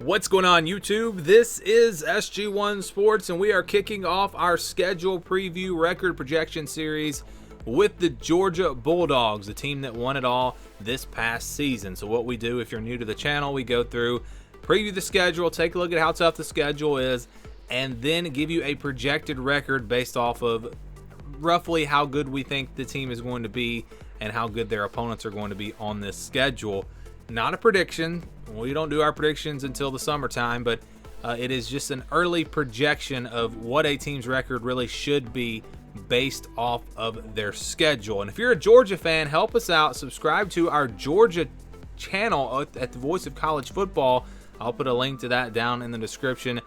What's going on, YouTube? This is SG1 Sports, and we are kicking off our schedule preview record projection series with the Georgia Bulldogs, the team that won it all this past season. So what we do, if you're new to the channel, we go through, preview the schedule, take a look at how tough the schedule is, and then give you a projected record based off of roughly how good we think the team is going to be and how good their opponents are going to be on this schedule. Not a prediction. We don't do our predictions until the summertime, but it is just an early projection of what a team's record really should be based off of their schedule. And if you're a Georgia fan, help us out. Subscribe to our Georgia channel at the Voice of College Football. I'll put a link to that down in the description,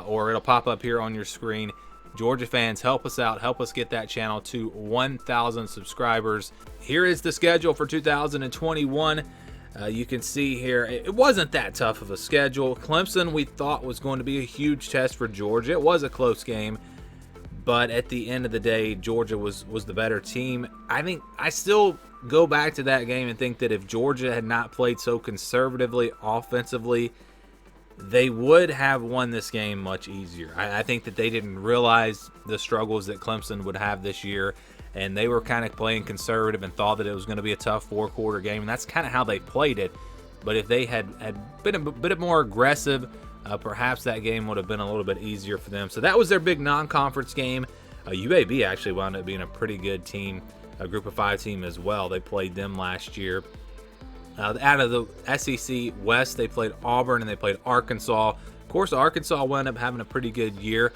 or it'll pop up here on your screen. Georgia fans, help us out. Help us get that channel to 1,000 subscribers. Here is the schedule for 2021. You can see here, it wasn't that tough of a schedule. Clemson, we thought, was going to be a huge test for Georgia. It was a close game, but at the end of the day, Georgia was the better team. I still go back to that game and think that if Georgia had not played so conservatively offensively, they would have won this game much easier. I think that they didn't realize the struggles that Clemson would have this year, and they were kind of playing conservative and thought that it was going to be a tough four-quarter game, and that's kind of how they played it. But if they had been a bit more aggressive, perhaps that game would have been a little bit easier for them. So that was their big non-conference game. UAB actually wound up being a pretty good team, a Group of 5 team as well. They played them last year. Out of the SEC West, they played Auburn and they played Arkansas. Of course, Arkansas wound up having a pretty good year.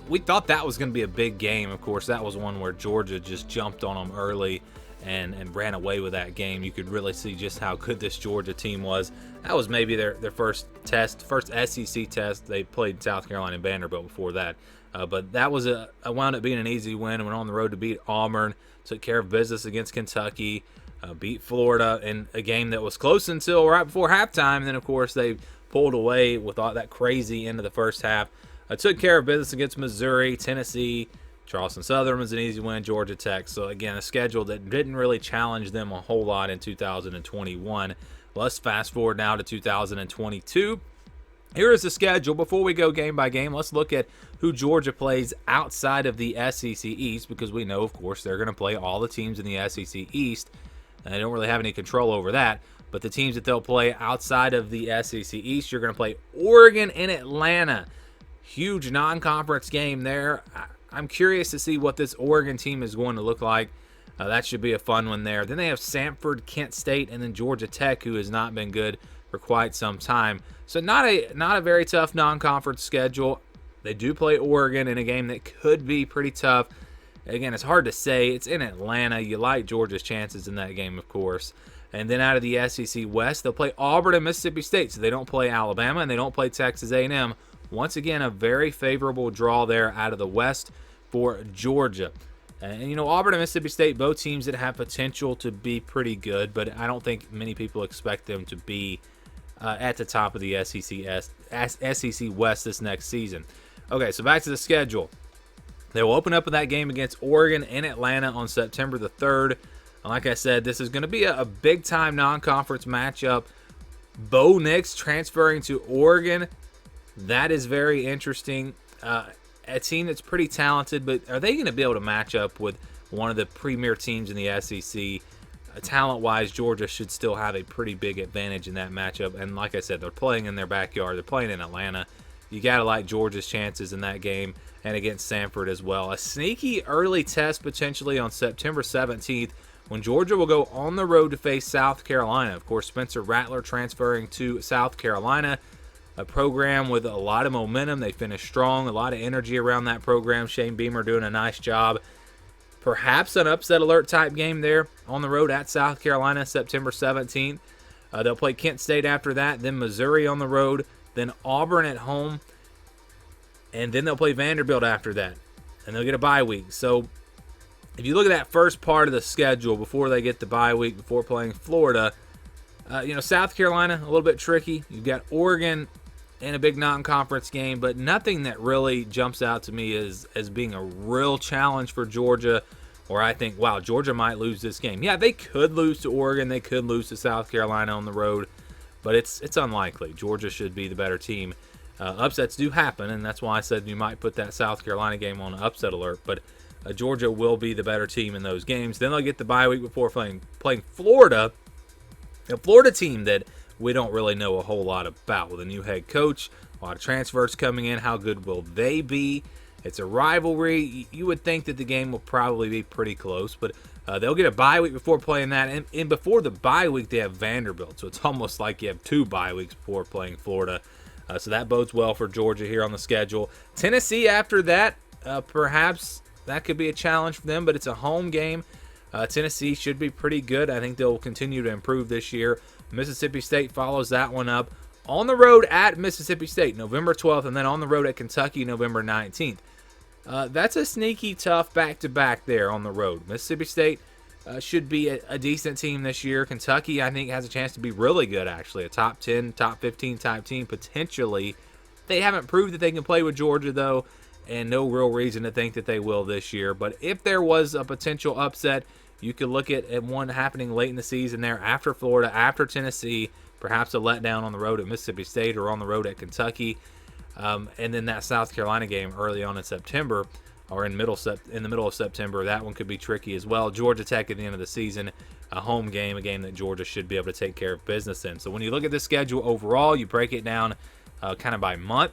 We thought that was going to be a big game. Of course, that was one where Georgia just jumped on them early and ran away with that game. You could really see just how good this Georgia team was. That was maybe their first SEC test. They played South Carolina and Vanderbilt before that. But that was wound up being an easy win. Went on the road to beat Auburn, took care of business against Kentucky, beat Florida in a game that was close until right before halftime. And then, of course, they pulled away with all that crazy end of the first half. Took care of business against Missouri, Tennessee. Charleston Southern was an easy win, Georgia Tech. So, again, a schedule that didn't really challenge them a whole lot in 2021. Let's fast forward now to 2022. Here is the schedule. Before we go game by game, let's look at who Georgia plays outside of the SEC East, because we know, of course, they're going to play all the teams in the SEC East. And they don't really have any control over that. But the teams that they'll play outside of the SEC East, you're going to play Oregon and Atlanta. Huge non-conference game there. I'm curious to see what this Oregon team is going to look like. That should be a fun one there. Then they have Samford, Kent State, and then Georgia Tech, who has not been good for quite some time. So not a very tough non-conference schedule. They do play Oregon in a game that could be pretty tough. Again, it's hard to say. It's in Atlanta. You like Georgia's chances in that game, of course. And then out of the SEC West, they'll play Auburn and Mississippi State. So they don't play Alabama and they don't play Texas A&M. Once again, a very favorable draw there out of the West for Georgia. And, Auburn and Mississippi State, both teams that have potential to be pretty good, but I don't think many people expect them to be at the top of the SEC West this next season. Okay, so back to the schedule. They will open up with that game against Oregon in Atlanta on September the 3rd. Like I said, this is going to be a big-time non-conference matchup. Bo Nix transferring to Oregon. That is very interesting. A team that's pretty talented, but are they going to be able to match up with one of the premier teams in the SEC? Talent-wise, Georgia should still have a pretty big advantage in that matchup. And like I said, they're playing in their backyard. They're playing in Atlanta. You got to like Georgia's chances in that game and against Samford as well. A sneaky early test potentially on September 17th when Georgia will go on the road to face South Carolina. Of course, Spencer Rattler transferring to South Carolina, a program with a lot of momentum. They finished strong, a lot of energy around that program. Shane Beamer doing a nice job. Perhaps an upset alert type game there on the road at South Carolina, September 17th. They'll play Kent State after that, then Missouri on the road, then Auburn at home, and then they'll play Vanderbilt after that, and they'll get a bye week. So if you look at that first part of the schedule before they get the bye week, before playing Florida, South Carolina, a little bit tricky. You've got Oregon in a big non-conference game, but nothing that really jumps out to me as being a real challenge for Georgia, or I think, wow, Georgia might lose this game. Yeah, they could lose to Oregon. They could lose to South Carolina on the road. but it's unlikely. Georgia should be the better team. Upsets do happen, and that's why I said you might put that South Carolina game on upset alert, but Georgia will be the better team in those games. Then they'll get the bye week before playing Florida, a Florida team that we don't really know a whole lot about, with a new head coach, a lot of transfers coming in. How good will they be? It's a rivalry. You would think that the game will probably be pretty close, but they'll get a bye week before playing that. And before the bye week, they have Vanderbilt. So it's almost like you have 2 bye weeks before playing Florida. So that bodes well for Georgia here on the schedule. Tennessee after that, perhaps that could be a challenge for them, but it's a home game. Tennessee should be pretty good. I think they'll continue to improve this year. Mississippi State follows that one up. On the road at Mississippi State, November 12th, and then on the road at Kentucky, November 19th. That's a sneaky tough back-to-back there on the road. Mississippi State should be a decent team this year. Kentucky, I think, has a chance to be really good, actually. A top 10, top 15 type team, potentially. They haven't proved that they can play with Georgia, though, and no real reason to think that they will this year. But if there was a potential upset, you could look at one happening late in the season there after Florida, after Tennessee, perhaps a letdown on the road at Mississippi State or on the road at Kentucky. And then that South Carolina game early on in September, or in the middle of September, that one could be tricky as well. Georgia Tech at the end of the season, a home game, a game that Georgia should be able to take care of business in. So when you look at the schedule overall, you break it down kind of by month.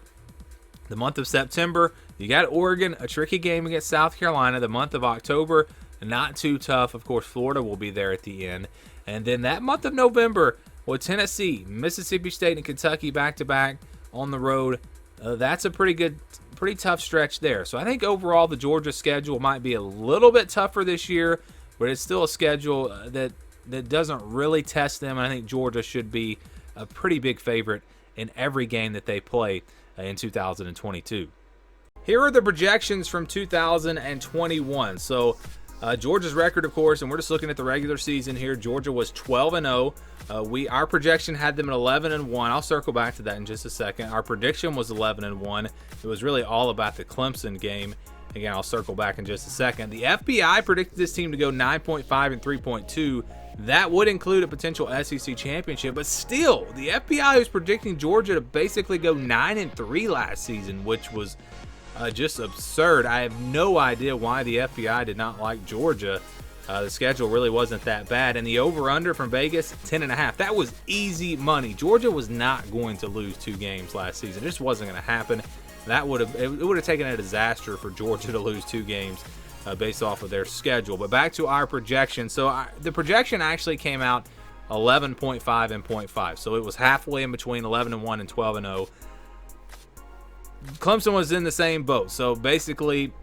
The month of September, you got Oregon, a tricky game against South Carolina. The month of October, not too tough. Of course, Florida will be there at the end. And then that month of November, with Tennessee, Mississippi State, and Kentucky back-to-back on the road, that's a pretty tough stretch there. So I think overall the Georgia schedule might be a little bit tougher this year, but it's still a schedule that doesn't really test them. And I think Georgia should be a pretty big favorite in every game that they play in 2022. Here are the projections from 2021. So Georgia's record, of course, and we're just looking at the regular season here. Georgia was 12-0. Our projection had them at 11-1. I'll circle back to that in just a second. Our prediction was 11-1. It was really all about the Clemson game. Again, I'll circle back in just a second. The FBI predicted this team to go 9.5 and 3.2. That would include a potential SEC championship, but still, the FBI was predicting Georgia to basically go 9-3 last season, which was just absurd. I have no idea why the FBI did not like Georgia. The schedule really wasn't that bad. And the over-under from Vegas, 10.5. That was easy money. Georgia was not going to lose 2 games last season. It just wasn't going to happen. It would have taken a disaster for Georgia to lose 2 games based off of their schedule. But back to our projection. So the projection actually came out 11.5 and 0.5. So it was halfway in between 11-1 and 12-0. Clemson was in the same boat. So basically,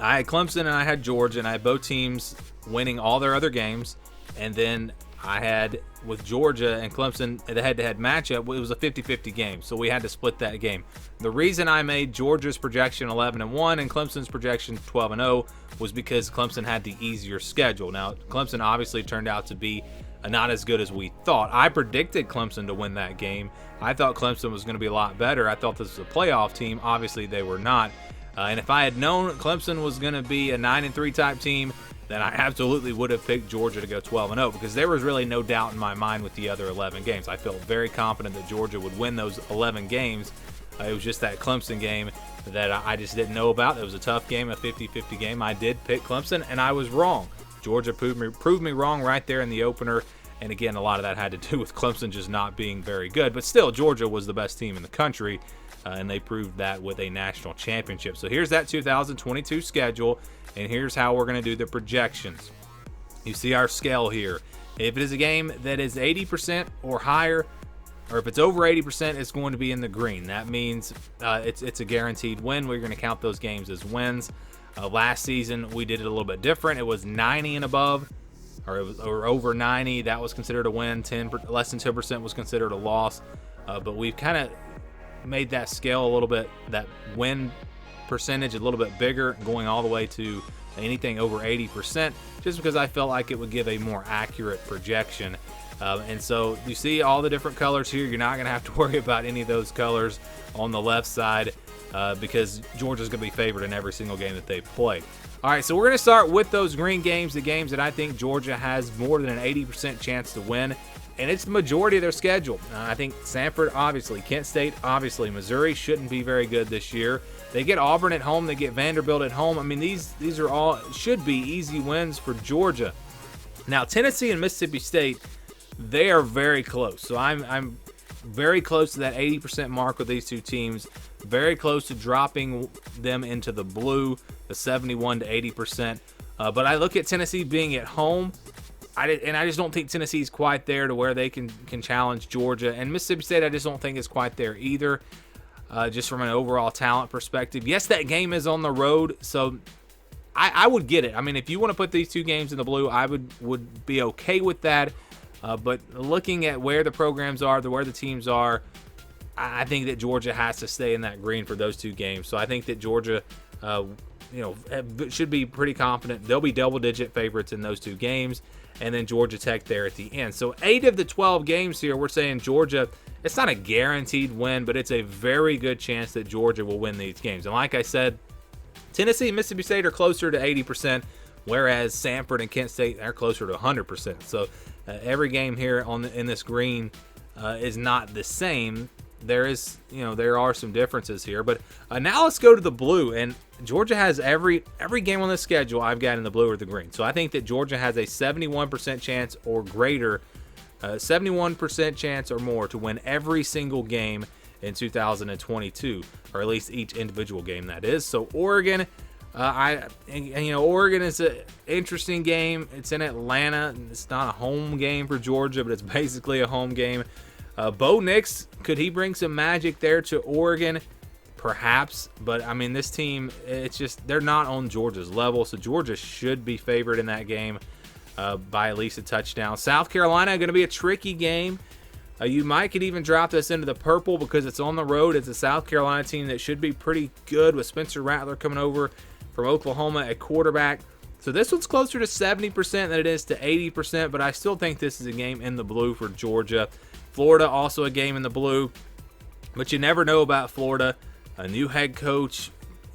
I had Clemson and I had Georgia, and I had both teams winning all their other games. And then I had, with Georgia and Clemson, the head-to-head matchup, it was a 50-50 game. So we had to split that game. The reason I made Georgia's projection 11-1 and Clemson's projection 12-0 was because Clemson had the easier schedule. Now, Clemson obviously turned out to be not as good as we thought. I predicted Clemson to win that game. I thought Clemson was going to be a lot better. I thought this was a playoff team. Obviously, they were not. And if I had known Clemson was going to be a 9-3 type team, then I absolutely would have picked Georgia to go 12-0, because there was really no doubt in my mind with the other 11 games. I felt very confident that Georgia would win those 11 games. It was just that Clemson game that I just didn't know about. It was a tough game, a 50-50 game. I did pick Clemson, and I was wrong. Georgia proved me wrong right there in the opener. And again, a lot of that had to do with Clemson just not being very good. But still, Georgia was the best team in the country, and they proved that with a national championship. So here's that 2022 schedule, and here's how we're going to do the projections. You see our scale here. If it is a game that is 80% or higher, or if it's over 80%, it's going to be in the green. That means it's a guaranteed win. We're going to count those games as wins. Last season, we did it a little bit different. It was 90 and above, or over 90. That was considered a win. Less than 10% was considered a loss. But we've kind of made that scale a little bit, that win percentage a little bit bigger, going all the way to anything over 80%, just because I felt like it would give a more accurate projection. And so you see all the different colors here. You're not going to have to worry about any of those colors on the left side because Georgia's going to be favored in every single game that they play. All right, so we're going to start with those green games, the games that I think Georgia has more than an 80% chance to win. and it's the majority of their schedule. I think Samford, obviously, Kent State, obviously, Missouri shouldn't be very good this year. They get Auburn at home, they get Vanderbilt at home. I mean, these are all should be easy wins for Georgia. Now, Tennessee and Mississippi State, they are very close. So I'm very close to that 80% mark with these two teams. Very close to dropping them into the blue, the 71 to 80%. But I look at Tennessee being at home, and I just don't think Tennessee's quite there to where they can challenge Georgia. And Mississippi State, I just don't think is quite there either, just from an overall talent perspective. Yes, that game is on the road, so I would get it. I mean, if you want to put these two games in the blue, I would be okay with that. But looking at where the programs are, where the teams are, I think that Georgia has to stay in that green for those two games. So I think that Georgia, should be pretty confident. They'll be double-digit favorites in those two games, and then Georgia Tech there at the end. So 8 of the 12 games here, we're saying Georgia, it's not a guaranteed win, but it's a very good chance that Georgia will win these games. And like I said, Tennessee and Mississippi State are closer to 80%, whereas Samford and Kent State are closer to 100%. So every game here in this green is not the same. There are some differences here, but now let's go to the blue. And Georgia has every game on the schedule I've got in the blue or the green. So I think that Georgia has a 71% chance or greater, 71% chance or more to win every single game in 2022, or at least each individual game, that is. So Oregon, Oregon is an interesting game. It's in Atlanta. It's not a home game for Georgia, but it's basically a home game. Bo Nix, could he bring some magic there to Oregon? Perhaps, but I mean, this team, it's just, they're not on Georgia's level, so Georgia should be favored in that game by at least a touchdown. South Carolina, going to be a tricky game. You could even drop this into the purple because it's on the road. It's a South Carolina team that should be pretty good with Spencer Rattler coming over from Oklahoma at quarterback. So this one's closer to 70% than it is to 80%, but I still think this is a game in the blue for Georgia. Florida, also a game in the blue, but you never know about Florida. A new head coach.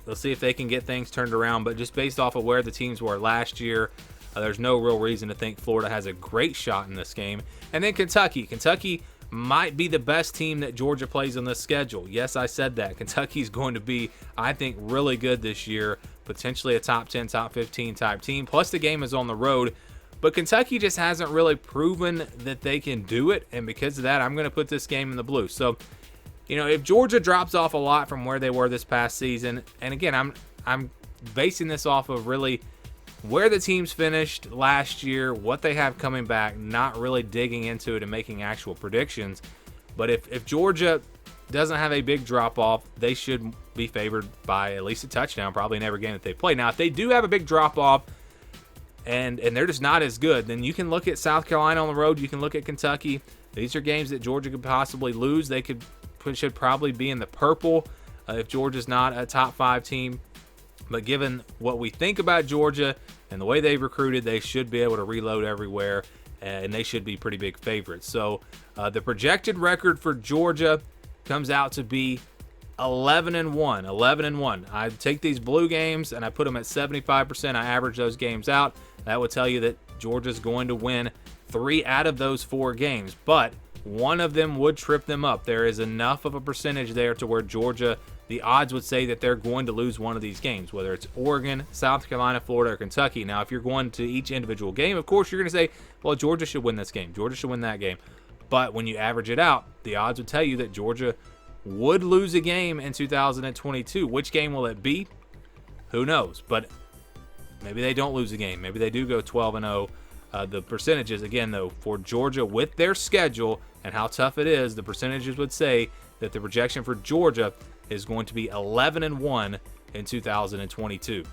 We'll see if they can get things turned around, but just based off of where the teams were last year, there's no real reason to think Florida has a great shot in this game. And then Kentucky. Kentucky might be the best team that Georgia plays on this schedule. Yes, I said that. Kentucky's going to be, I think, really good this year, potentially a top 10, top 15 type team. Plus the game is on the road. But Kentucky just hasn't really proven that they can do it, and because of that, I'm going to put this game in the blue. So, if Georgia drops off a lot from where they were this past season, and again, I'm basing this off of really where the teams finished last year, what they have coming back, not really digging into it and making actual predictions. But if Georgia doesn't have a big drop-off, they should be favored by at least a touchdown, probably in every game that they play. Now, if they do have a big drop-off and they're just not as good, then you can look at South Carolina on the road. You can look at Kentucky. These are games that Georgia could possibly lose. They should probably be in the purple if Georgia's not a top 5 team. But given what we think about Georgia and the way they've recruited, they should be able to reload everywhere, and they should be pretty big favorites. So the projected record for Georgia comes out to be 11-1. 11-1. I take these blue games and I put them at 75%. I average those games out. That would tell you that Georgia's going to win 3 out of those 4 games, but one of them would trip them up. There is enough of a percentage there to where Georgia, the odds would say that they're going to lose one of these games, whether it's Oregon, South Carolina, Florida, or Kentucky. Now, if you're going to each individual game, of course, you're going to say, well, Georgia should win this game. Georgia should win that game. But when you average it out, the odds would tell you that Georgia would lose a game in 2022. Which game will it be? Who knows? But maybe they don't lose a game. Maybe they do go 12-0. The percentages, again, though, for Georgia with their schedule and how tough it is, the percentages would say that the projection for Georgia is going to be 11-1 in 2022.